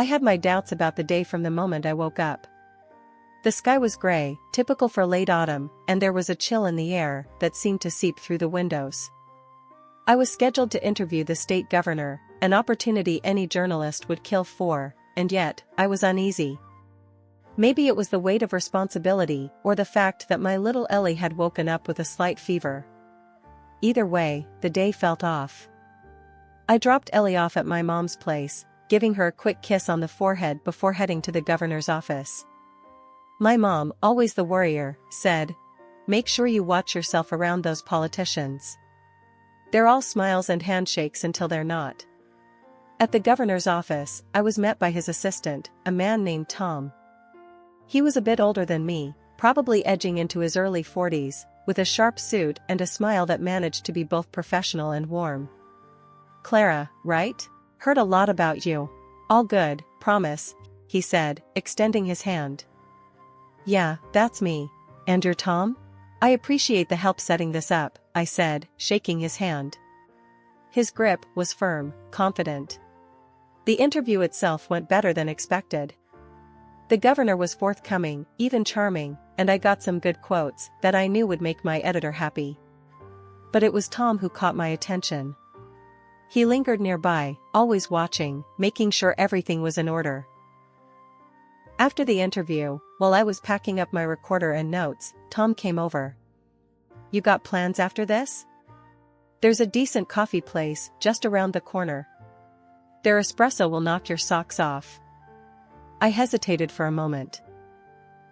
I had my doubts about the day from the moment I woke up. The sky was gray, typical for late autumn, and there was a chill in the air that seemed to seep through the windows. I was scheduled to interview the state governor, an opportunity any journalist would kill for, and yet, I was uneasy. Maybe it was the weight of responsibility or the fact that my little Ellie had woken up with a slight fever. Either way, the day felt off. I dropped Ellie off at my mom's place, giving her a quick kiss on the forehead before heading to the governor's office. My mom, always the worrier, said, "Make sure you watch yourself around those politicians. They're all smiles and handshakes until they're not." At the governor's office, I was met by his assistant, a man named Tom. He was a bit older than me, probably edging into his early 40s, with a sharp suit and a smile that managed to be both professional and warm. "Clara, right? Heard a lot about you. All good, promise," he said, extending his hand. "Yeah, that's me. And you're Tom? I appreciate the help setting this up," I said, shaking his hand. His grip was firm, confident. The interview itself went better than expected. The governor was forthcoming, even charming, and I got some good quotes that I knew would make my editor happy. But it was Tom who caught my attention. He lingered nearby, always watching, making sure everything was in order. After the interview, while I was packing up my recorder and notes, Tom came over. "You got plans after this? There's a decent coffee place just around the corner. Their espresso will knock your socks off." I hesitated for a moment.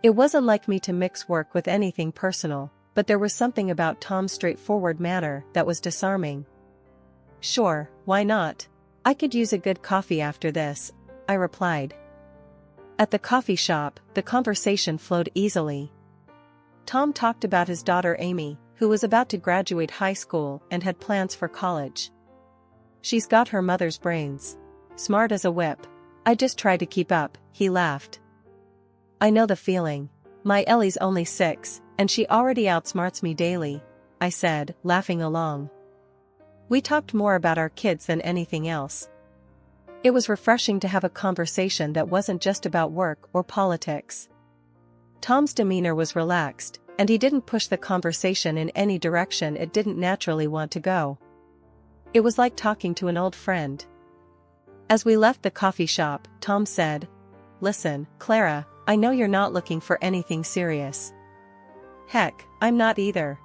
It wasn't like me to mix work with anything personal, but there was something about Tom's straightforward manner that was disarming. "Sure, why not? I could use a good coffee after this," I replied. At the coffee shop, the conversation flowed easily. Tom talked about his daughter Amy, who was about to graduate high school and had plans for college. "She's got her mother's brains. Smart as a whip. I just try to keep up," he laughed. "I know the feeling. My Ellie's only 6, and she already outsmarts me daily," I said, laughing along. We talked more about our kids than anything else. It was refreshing to have a conversation that wasn't just about work or politics. Tom's demeanor was relaxed, and he didn't push the conversation in any direction it didn't naturally want to go. It was like talking to an old friend. As we left the coffee shop, Tom said, "Listen, Clara, I know you're not looking for anything serious. Heck, I'm not either.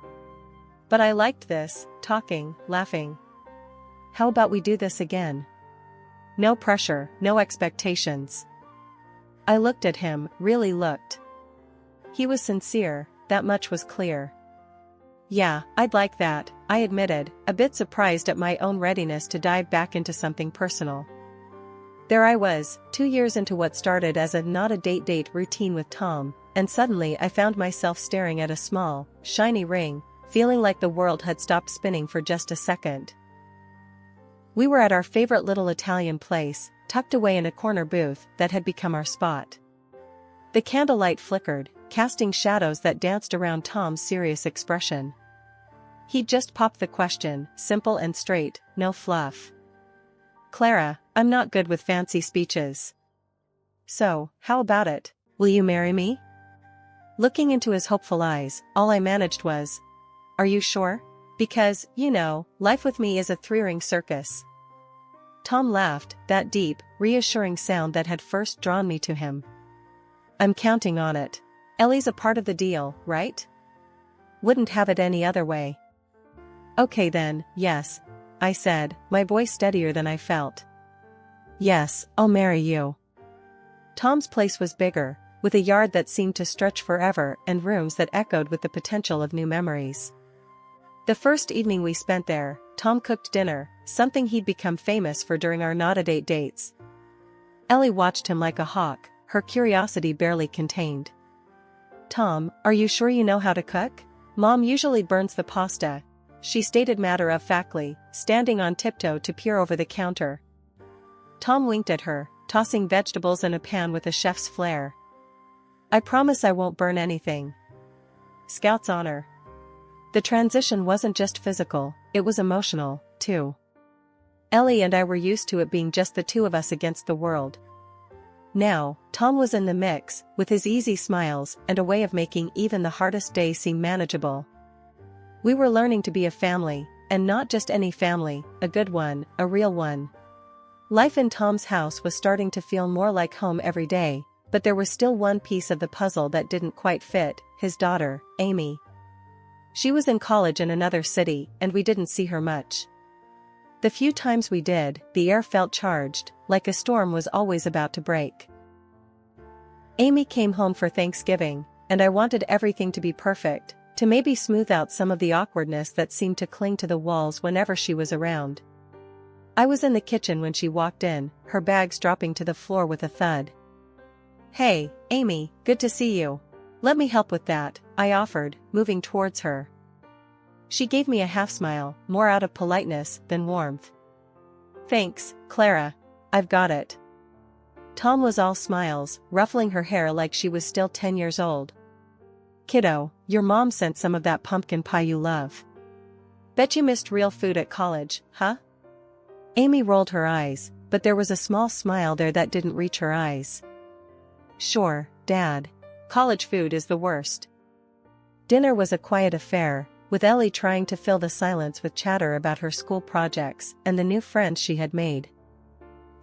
But I liked this, talking, laughing. How about we do this again? No pressure, no expectations." I looked at him, really looked. He was sincere, that much was clear. "Yeah, I'd like that," I admitted, a bit surprised at my own readiness to dive back into something personal. There I was, 2 years into what started as a not-a-date routine with Tom, and suddenly I found myself staring at a small, shiny ring, feeling like the world had stopped spinning for just a second. We were at our favorite little Italian place, tucked away in a corner booth that had become our spot. The candlelight flickered, casting shadows that danced around Tom's serious expression. He'd just popped the question, simple and straight, no fluff. "Clara, I'm not good with fancy speeches. So, how about it? Will you marry me?" Looking into his hopeful eyes, all I managed was, "Are you sure? Because, you know, life with me is a 3-ring circus." Tom laughed, that deep, reassuring sound that had first drawn me to him. "I'm counting on it. Ellie's a part of the deal, right? Wouldn't have it any other way." "Okay then, yes," I said, my voice steadier than I felt. "Yes, I'll marry you." Tom's place was bigger, with a yard that seemed to stretch forever and rooms that echoed with the potential of new memories. The first evening we spent there, Tom cooked dinner, something he'd become famous for during our not-a-date dates. Ellie watched him like a hawk, her curiosity barely contained. "Tom, are you sure you know how to cook? Mom usually burns the pasta," she stated matter-of-factly, standing on tiptoe to peer over the counter. Tom winked at her, tossing vegetables in a pan with a chef's flair. "I promise I won't burn anything." Scout's honor. The transition wasn't just physical, it was emotional, too. Ellie and I were used to it being just the two of us against the world. Now, Tom was in the mix, with his easy smiles and a way of making even the hardest day seem manageable. We were learning to be a family, and not just any family, a good one, a real one. Life in Tom's house was starting to feel more like home every day, but there was still one piece of the puzzle that didn't quite fit: his daughter, Amy. She was in college in another city, and we didn't see her much. The few times we did, the air felt charged, like a storm was always about to break. Amy came home for Thanksgiving, and I wanted everything to be perfect, to maybe smooth out some of the awkwardness that seemed to cling to the walls whenever she was around. I was in the kitchen when she walked in, her bags dropping to the floor with a thud. "Hey, Amy, good to see you. Let me help with that," I offered, moving towards her. She gave me a half-smile, more out of politeness than warmth. "Thanks, Clara. I've got it." Tom was all smiles, ruffling her hair like she was still 10 years old. "Kiddo, your mom sent some of that pumpkin pie you love. Bet you missed real food at college, huh?" Amy rolled her eyes, but there was a small smile there that didn't reach her eyes. "Sure, Dad. College food is the worst." Dinner was a quiet affair, with Ellie trying to fill the silence with chatter about her school projects and the new friends she had made.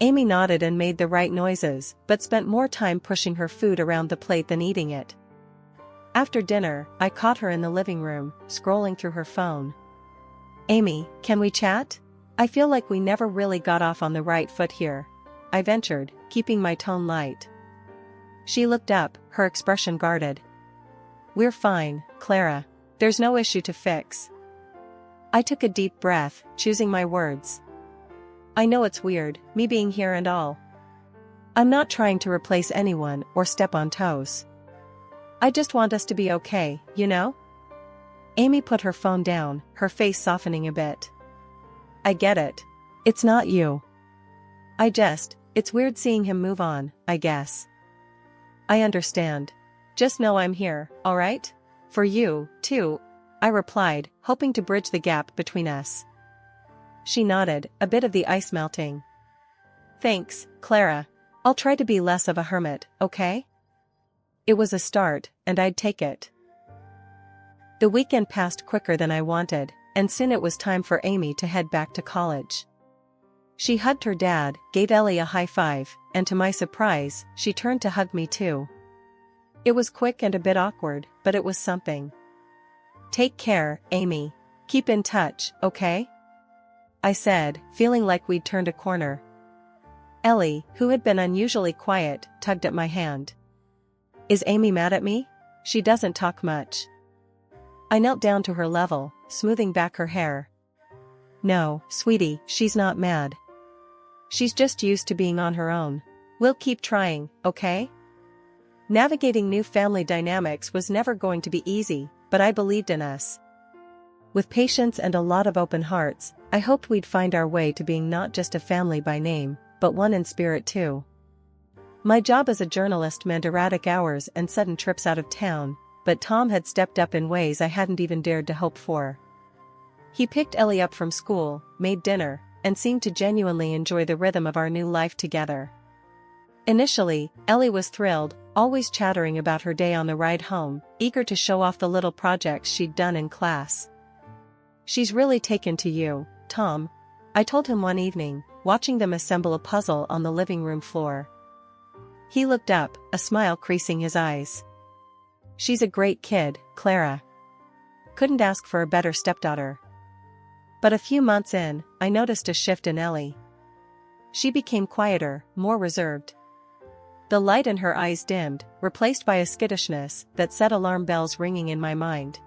Amy nodded and made the right noises, but spent more time pushing her food around the plate than eating it. After dinner, I caught her in the living room, scrolling through her phone. "Amy, can we chat? I feel like we never really got off on the right foot here," I ventured, keeping my tone light. She looked up, her expression guarded. "We're fine, Clara. There's no issue to fix." I took a deep breath, choosing my words. "I know it's weird, me being here and all. I'm not trying to replace anyone or step on toes. I just want us to be okay, you know?" Amy put her phone down, her face softening a bit. "I get it. It's not you. It's weird seeing him move on, I guess." "I understand. Just know I'm here, alright? For you, too," I replied, hoping to bridge the gap between us. She nodded, a bit of the ice melting. "Thanks, Clara. I'll try to be less of a hermit, okay?" It was a start, and I'd take it. The weekend passed quicker than I wanted, and soon it was time for Amy to head back to college. She hugged her dad, gave Ellie a high five, and to my surprise, she turned to hug me too. It was quick and a bit awkward, but it was something. "Take care, Amy. Keep in touch, okay?" I said, feeling like we'd turned a corner. Ellie, who had been unusually quiet, tugged at my hand. "Is Amy mad at me? She doesn't talk much." I knelt down to her level, smoothing back her hair. "No, sweetie, she's not mad. She's just used to being on her own. We'll keep trying, okay?" Navigating new family dynamics was never going to be easy, but I believed in us. With patience and a lot of open hearts, I hoped we'd find our way to being not just a family by name, but one in spirit too. My job as a journalist meant erratic hours and sudden trips out of town, but Tom had stepped up in ways I hadn't even dared to hope for. He picked Ellie up from school, made dinner, and seemed to genuinely enjoy the rhythm of our new life together. Initially, Ellie was thrilled, always chattering about her day on the ride home, eager to show off the little projects she'd done in class. "She's really taken to you, Tom," I told him one evening, watching them assemble a puzzle on the living room floor. He looked up, a smile creasing his eyes. "She's a great kid, Clara. Couldn't ask for a better stepdaughter." But a few months in, I noticed a shift in Ellie. She became quieter, more reserved. The light in her eyes dimmed, replaced by a skittishness that set alarm bells ringing in my mind.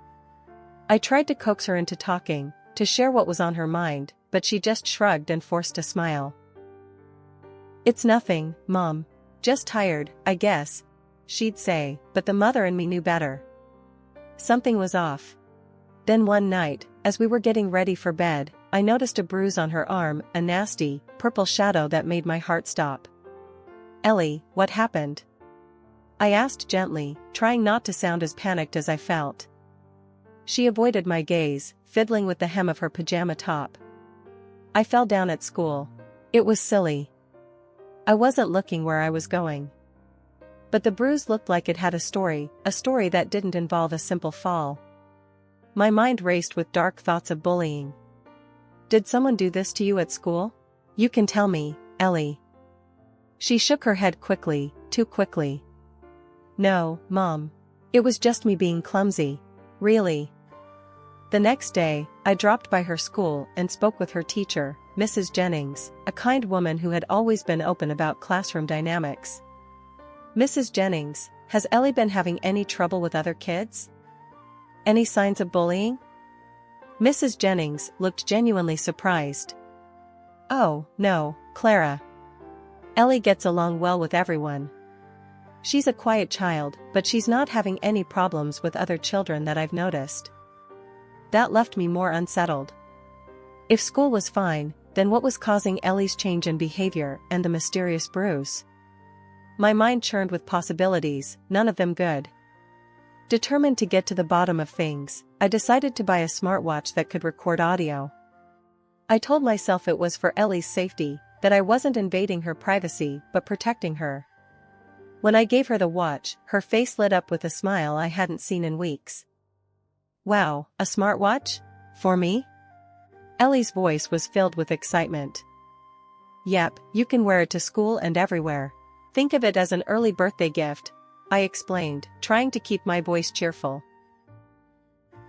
I tried to coax her into talking, to share what was on her mind, but she just shrugged and forced a smile. "It's nothing, Mom. Just tired, I guess," she'd say, but the mother in me knew better. Something was off. Then one night, as we were getting ready for bed, I noticed a bruise on her arm, a nasty, purple shadow that made my heart stop. "Ellie, what happened?" I asked gently, trying not to sound as panicked as I felt. She avoided my gaze, fiddling with the hem of her pajama top. "I fell down at school. It was silly." I wasn't looking where I was going. But the bruise looked like it had a story that didn't involve a simple fall. My mind raced with dark thoughts of bullying. Did someone do this to you at school? You can tell me, Ellie. She shook her head quickly, too quickly. No, Mom. It was just me being clumsy. Really. The next day, I dropped by her school and spoke with her teacher, Mrs. Jennings, a kind woman who had always been open about classroom dynamics. Mrs. Jennings, has Ellie been having any trouble with other kids? Any signs of bullying? Mrs. Jennings looked genuinely surprised. Oh, no, Clara. Ellie gets along well with everyone. She's a quiet child, but she's not having any problems with other children that I've noticed. That left me more unsettled. If school was fine, then what was causing Ellie's change in behavior and the mysterious bruise? My mind churned with possibilities, none of them good. Determined to get to the bottom of things, I decided to buy a smartwatch that could record audio. I told myself it was for Ellie's safety, that I wasn't invading her privacy but protecting her. When I gave her the watch, her face lit up with a smile I hadn't seen in weeks. Wow, a smartwatch? For me? Ellie's voice was filled with excitement. Yep, you can wear it to school and everywhere. Think of it as an early birthday gift, I explained, trying to keep my voice cheerful.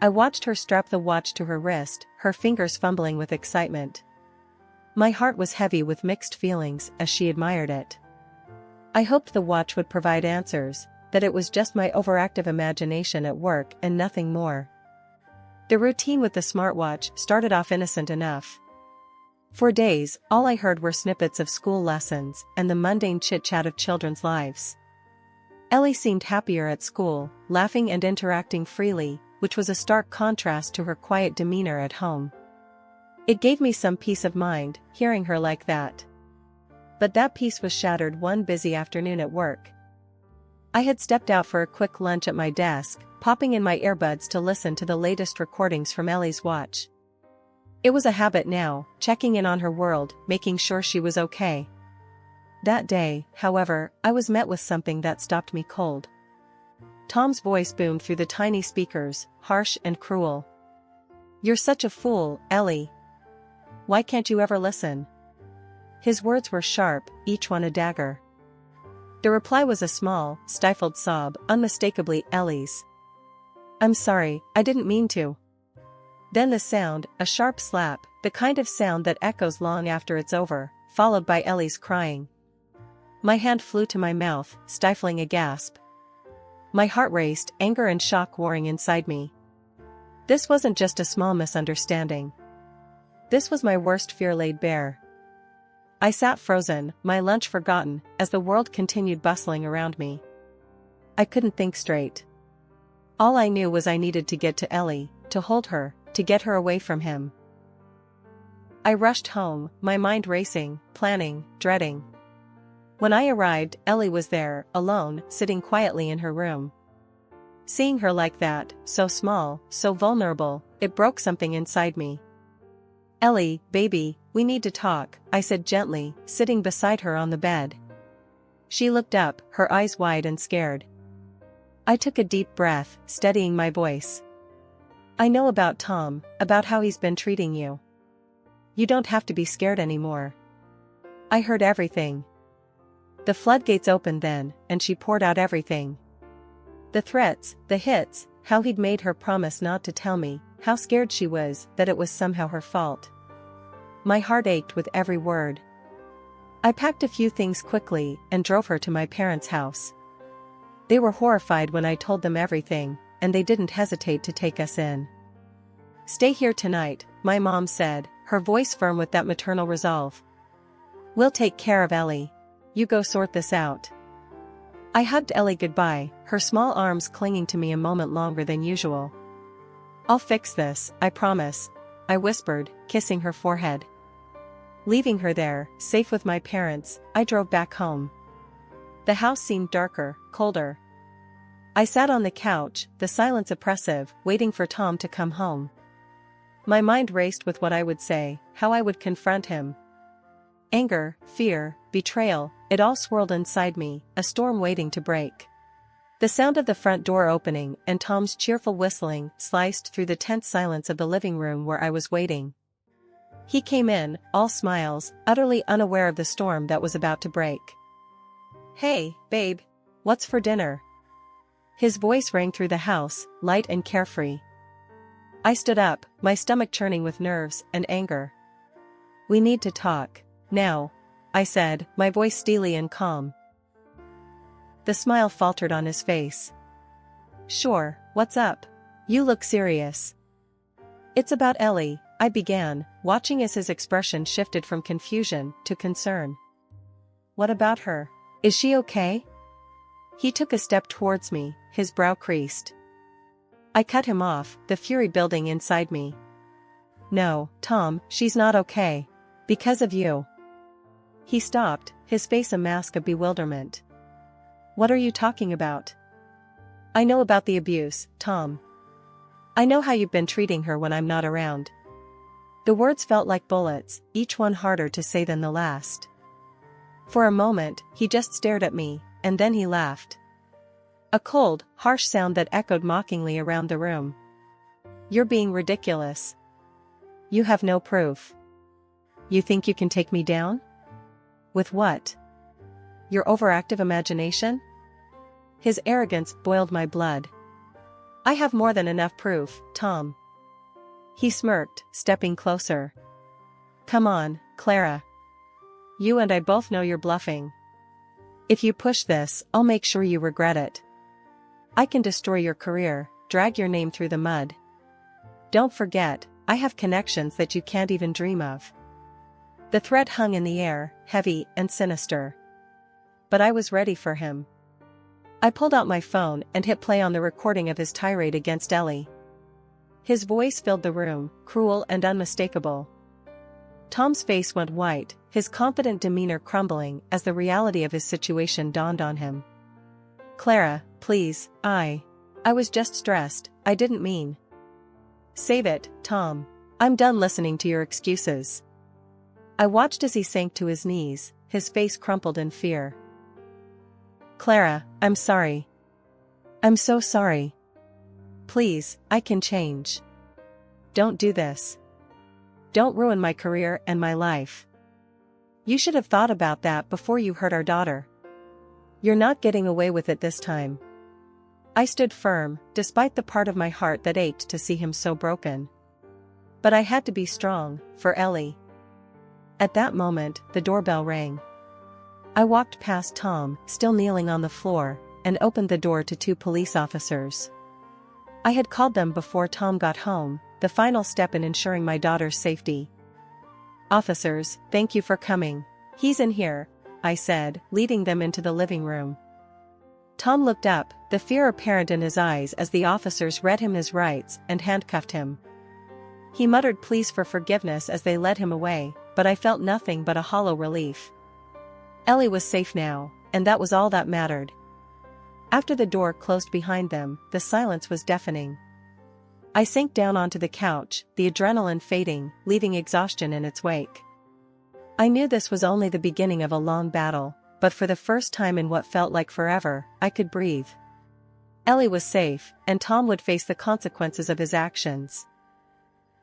I watched her strap the watch to her wrist, her fingers fumbling with excitement. My heart was heavy with mixed feelings as she admired it. I hoped the watch would provide answers, that it was just my overactive imagination at work and nothing more. The routine with the smartwatch started off innocent enough. For days, all I heard were snippets of school lessons and the mundane chit-chat of children's lives. Ellie seemed happier at school, laughing and interacting freely, which was a stark contrast to her quiet demeanor at home. It gave me some peace of mind, hearing her like that. But that peace was shattered one busy afternoon at work. I had stepped out for a quick lunch at my desk, popping in my earbuds to listen to the latest recordings from Ellie's watch. It was a habit now, checking in on her world, making sure she was okay. That day, however, I was met with something that stopped me cold. Tom's voice boomed through the tiny speakers, harsh and cruel. You're such a fool, Ellie. Why can't you ever listen? His words were sharp, each one a dagger. The reply was a small, stifled sob, unmistakably Ellie's. I'm sorry, I didn't mean to. Then the sound, a sharp slap, the kind of sound that echoes long after it's over, followed by Ellie's crying. My hand flew to my mouth, stifling a gasp. My heart raced, anger and shock warring inside me. This wasn't just a small misunderstanding. This was my worst fear laid bare. I sat frozen, my lunch forgotten, as the world continued bustling around me. I couldn't think straight. All I knew was I needed to get to Ellie, to hold her, to get her away from him. I rushed home, my mind racing, planning, dreading. When I arrived, Ellie was there, alone, sitting quietly in her room. Seeing her like that, so small, so vulnerable, it broke something inside me. Ellie, baby, we need to talk, I said gently, sitting beside her on the bed. She looked up, her eyes wide and scared. I took a deep breath, steadying my voice. I know about Tom, about how he's been treating you. You don't have to be scared anymore. I heard everything. The floodgates opened then, and she poured out everything. The threats, the hits, how he'd made her promise not to tell me, how scared she was that it was somehow her fault. My heart ached with every word. I packed a few things quickly and drove her to my parents' house. They were horrified when I told them everything, and they didn't hesitate to take us in. Stay here tonight, my mom said, her voice firm with that maternal resolve. We'll take care of Ellie. You go sort this out. I hugged Ellie goodbye, her small arms clinging to me a moment longer than usual. I'll fix this, I promise, I whispered, kissing her forehead. Leaving her there, safe with my parents, I drove back home. The house seemed darker, colder. I sat on the couch, the silence oppressive, waiting for Tom to come home. My mind raced with what I would say, how I would confront him. Anger, fear, betrayal, it all swirled inside me, a storm waiting to break. The sound of the front door opening and Tom's cheerful whistling sliced through the tense silence of the living room where I was waiting. He came in, all smiles, utterly unaware of the storm that was about to break. "Hey, babe. What's for dinner?" His voice rang through the house, light and carefree. I stood up, my stomach churning with nerves and anger. "We need to talk. Now," I said, my voice steely and calm. The smile faltered on his face. "Sure, what's up? You look serious." "It's about Ellie," I began, watching as his expression shifted from confusion to concern. "What about her? Is she okay?" He took a step towards me, his brow creased. I cut him off, the fury building inside me. "No, Tom, she's not okay. Because of you." He stopped, his face a mask of bewilderment. "What are you talking about?" "I know about the abuse, Tom. I know how you've been treating her when I'm not around." The words felt like bullets, each one harder to say than the last. For a moment, he just stared at me, and then he laughed. A cold, harsh sound that echoed mockingly around the room. "You're being ridiculous. You have no proof. You think you can take me down? With what? Your overactive imagination?" His arrogance boiled my blood. "I have more than enough proof, Tom." He smirked, stepping closer. "Come on, Clara. You and I both know you're bluffing. If you push this, I'll make sure you regret it. I can destroy your career, drag your name through the mud. Don't forget, I have connections that you can't even dream of." The threat hung in the air, heavy and sinister. But I was ready for him. I pulled out my phone and hit play on the recording of his tirade against Ellie. His voice filled the room, cruel and unmistakable. Tom's face went white, his confident demeanor crumbling as the reality of his situation dawned on him. "Clara, please, I was just stressed, I didn't mean." "Save it, Tom. I'm done listening to your excuses." I watched as he sank to his knees, his face crumpled in fear. "Clara, I'm sorry. I'm so sorry. Please, I can change. Don't do this. Don't ruin my career and my life. You should have thought about that before you hurt our daughter. You're not getting away with it this time." I stood firm, despite the part of my heart that ached to see him so broken. But I had to be strong, for Ellie. At that moment, the doorbell rang. I walked past Tom, still kneeling on the floor, and opened the door to 2 police officers. I had called them before Tom got home, the final step in ensuring my daughter's safety. "Officers, thank you for coming. He's in here," I said, leading them into the living room. Tom looked up, the fear apparent in his eyes as the officers read him his rights and handcuffed him. He muttered pleas for forgiveness as they led him away, but I felt nothing but a hollow relief. Ellie was safe now, and that was all that mattered. After the door closed behind them, the silence was deafening. I sank down onto the couch, the adrenaline fading, leaving exhaustion in its wake. I knew this was only the beginning of a long battle, but for the first time in what felt like forever, I could breathe. Ellie was safe, and Tom would face the consequences of his actions.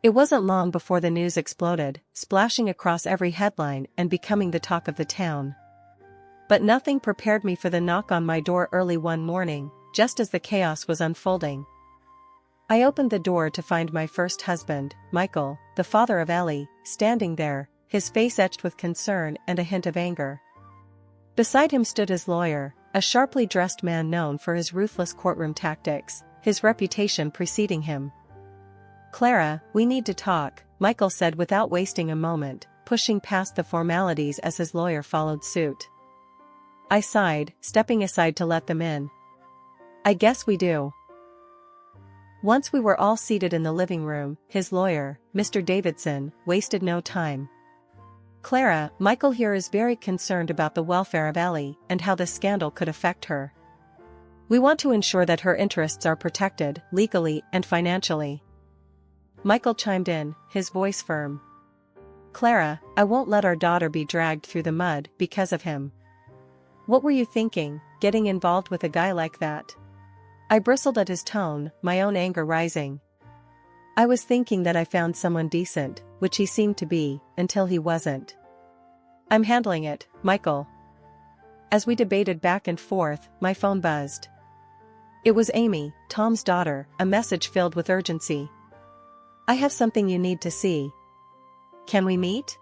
It wasn't long before the news exploded, splashing across every headline and becoming the talk of the town. But nothing prepared me for the knock on my door early one morning, just as the chaos was unfolding. I opened the door to find my first husband, Michael, the father of Ellie, standing there, his face etched with concern and a hint of anger. Beside him stood his lawyer, a sharply dressed man known for his ruthless courtroom tactics, his reputation preceding him. "Clara, we need to talk," Michael said without wasting a moment, pushing past the formalities as his lawyer followed suit. I sighed, stepping aside to let them in. "I guess we do." Once we were all seated in the living room, his lawyer, Mr. Davidson, wasted no time. "Clara, Michael here is very concerned about the welfare of Ellie and how this scandal could affect her. We want to ensure that her interests are protected, legally and financially." Michael chimed in, his voice firm. "Clara, I won't let our daughter be dragged through the mud because of him. What were you thinking, getting involved with a guy like that? I bristled at his tone, my own anger rising. I was thinking that I found someone decent, which he seemed to be, until he wasn't. I'm handling it, Michael. As we debated back and forth, my phone buzzed. It was Amy, Tom's daughter, a message filled with urgency. I have something you need to see. Can we meet?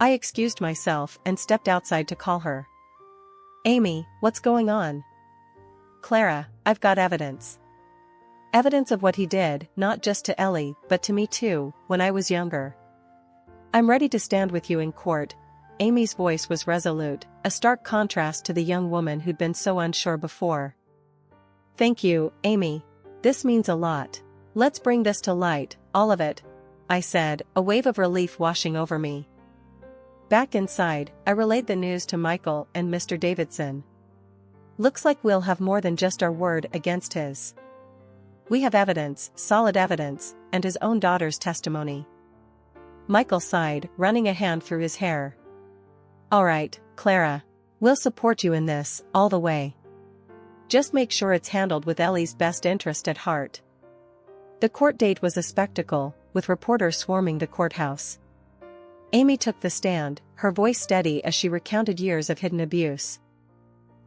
I excused myself and stepped outside to call her. Amy, what's going on? Clara, I've got evidence. Evidence of what he did, not just to Ellie, but to me too, when I was younger. I'm ready to stand with you in court. Amy's voice was resolute, a stark contrast to the young woman who'd been so unsure before. Thank you, Amy. This means a lot. Let's bring this to light, all of it, I said, a wave of relief washing over me. Back inside, I relayed the news to Michael and Mr. Davidson. Looks like we'll have more than just our word against his. We have evidence, solid evidence, and his own daughter's testimony. Michael sighed, running a hand through his hair. All right, Clara. We'll support you in this, all the way. Just make sure it's handled with Ellie's best interest at heart. The court date was a spectacle, with reporters swarming the courthouse. Amy took the stand, her voice steady as she recounted years of hidden abuse.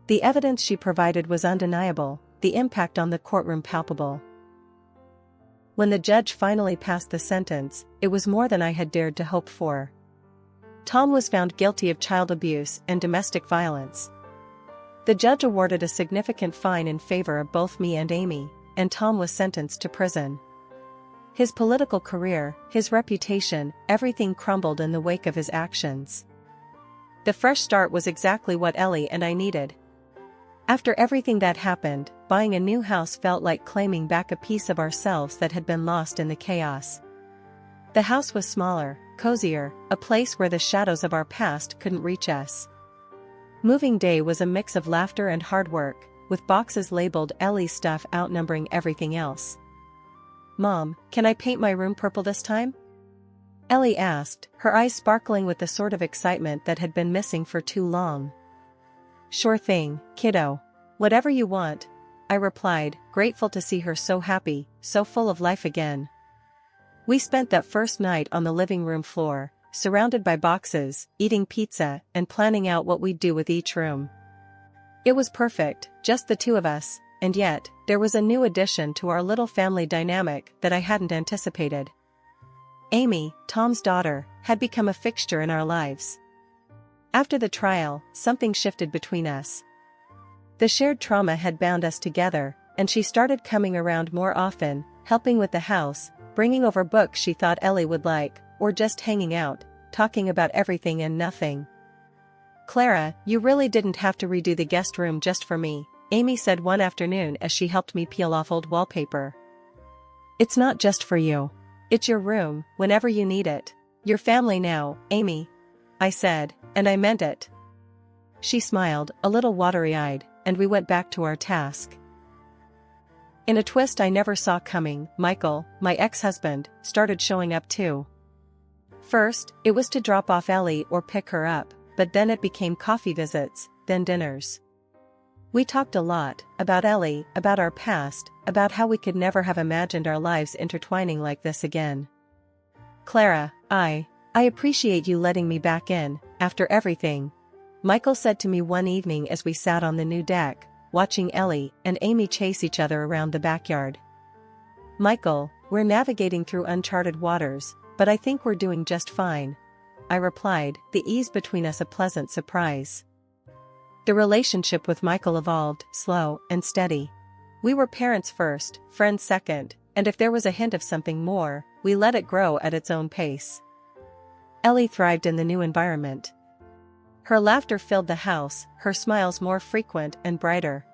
The evidence she provided was undeniable, the impact on the courtroom palpable. When the judge finally passed the sentence, it was more than I had dared to hope for. Tom was found guilty of child abuse and domestic violence. The judge awarded a significant fine in favor of both me and Amy, and Tom was sentenced to prison. His political career, his reputation, everything crumbled in the wake of his actions. The fresh start was exactly what Ellie and I needed. After everything that happened, buying a new house felt like claiming back a piece of ourselves that had been lost in the chaos. The house was smaller, cozier, a place where the shadows of our past couldn't reach us. Moving day was a mix of laughter and hard work, with boxes labeled Ellie's stuff outnumbering everything else. Mom, can I paint my room purple this time? Ellie asked, her eyes sparkling with the sort of excitement that had been missing for too long. Sure thing, kiddo. Whatever you want, I replied, grateful to see her so happy, so full of life again. We spent that first night on the living room floor, surrounded by boxes, eating pizza, and planning out what we'd do with each room. It was perfect, just the two of us, and yet, there was a new addition to our little family dynamic that I hadn't anticipated. Amy, Tom's daughter, had become a fixture in our lives. After the trial, something shifted between us. The shared trauma had bound us together, and she started coming around more often, helping with the house, bringing over books she thought Ellie would like, or just hanging out, talking about everything and nothing. Clara, you really didn't have to redo the guest room just for me, Amy said one afternoon as she helped me peel off old wallpaper. It's not just for you. It's your room, whenever you need it. Your family now, Amy, I said, and I meant it. She smiled, a little watery-eyed, and we went back to our task. In a twist I never saw coming, Michael, my ex-husband, started showing up too. First, it was to drop off Ellie or pick her up, but then it became coffee visits, then dinners. We talked a lot, about Ellie, about our past, about how we could never have imagined our lives intertwining like this again. Clara, I appreciate you letting me back in, after everything, Michael said to me one evening as we sat on the new deck, watching Ellie and Amy chase each other around the backyard. Michael, we're navigating through uncharted waters, but I think we're doing just fine, I replied, the ease between us a pleasant surprise. The relationship with Michael evolved, slow and steady. We were parents first, friends second, and if there was a hint of something more, we let it grow at its own pace. Ellie thrived in the new environment. Her laughter filled the house, her smiles more frequent and brighter.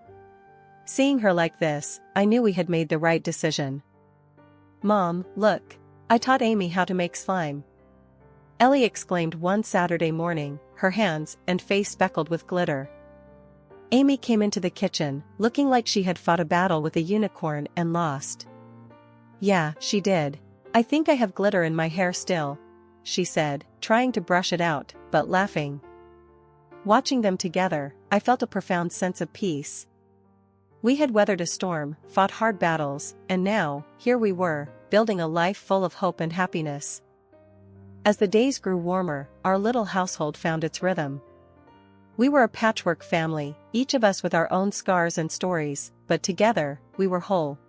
Seeing her like this, I knew we had made the right decision. Mom, look. I taught Amy how to make slime. Ellie exclaimed one Saturday morning, her hands and face speckled with glitter. Amy came into the kitchen, looking like she had fought a battle with a unicorn and lost. Yeah, she did. I think I have glitter in my hair still, she said, trying to brush it out, but laughing. Watching them together, I felt a profound sense of peace. We had weathered a storm, fought hard battles, and now, here we were, building a life full of hope and happiness. As the days grew warmer, our little household found its rhythm. We were a patchwork family, each of us with our own scars and stories, but together, we were whole.